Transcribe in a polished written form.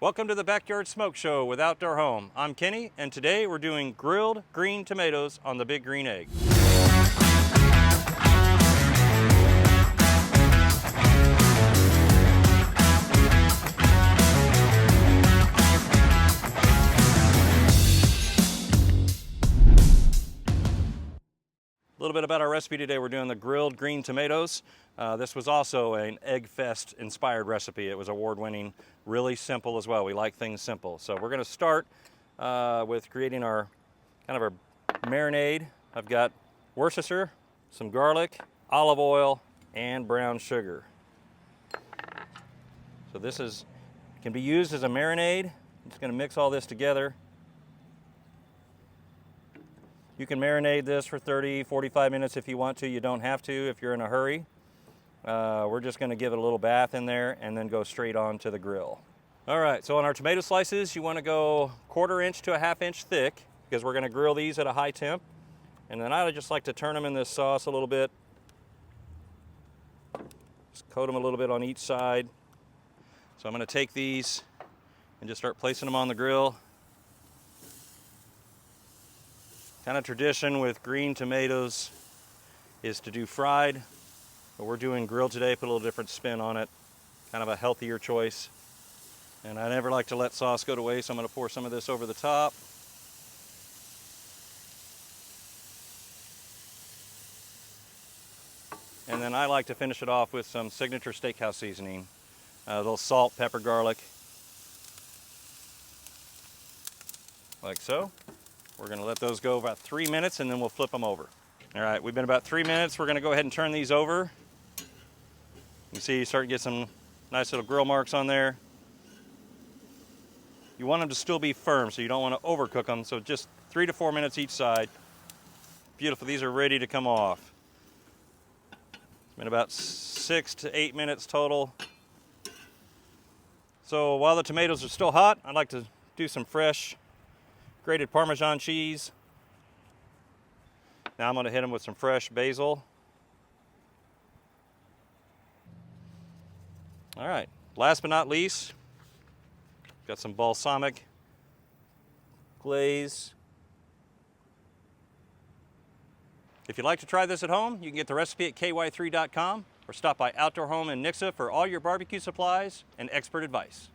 Welcome to the Backyard Smoke Show with Outdoor Home. I'm Kenny, and today we're doing grilled green tomatoes on the Big Green Egg. A little bit about our recipe today. We're doing the grilled green tomatoes. This was also an Egg Fest inspired recipe. It was award-winning, really simple as well. We like things simple. So we're gonna start with creating our marinade. I've got Worcestershire, some garlic, olive oil, and brown sugar. So this can be used as a marinade. I'm just gonna mix all this together. You can marinate this for 30, 45 minutes if you want to. You don't have to if you're in a hurry. We're just gonna give it a little bath in there and then go straight on to the grill. All right, so on our tomato slices, you wanna go 1/4 inch to a 1/2 inch thick because we're gonna grill these at a high temp. And then I just like to turn them in this sauce a little bit. Just coat them a little bit on each side. So I'm gonna take these and just start placing them on the grill. Kind of tradition with green tomatoes is to do fried, but we're doing grilled today, put a little different spin on it, kind of a healthier choice. And I never like to let sauce go to waste, so I'm gonna pour some of this over the top. And then I like to finish it off with some signature steakhouse seasoning, a little salt, pepper, garlic, like so. We're gonna let those go about 3 minutes and then we'll flip them over. All right, we've been about 3 minutes. We're gonna go ahead and turn these over. You see, you start to get some nice little grill marks on there. You want them to still be firm, so you don't wanna overcook them, so just 3 to 4 minutes each side. Beautiful, these are ready to come off. It's been about 6 to 8 minutes total. So while the tomatoes are still hot, I'd like to do some fresh grated Parmesan cheese. Now I'm going to hit them with some fresh basil. All right, last but not least, got some balsamic glaze. If you'd like to try this at home, you can get the recipe at ky3.com or stop by Outdoor Home in Nixa for all your barbecue supplies and expert advice.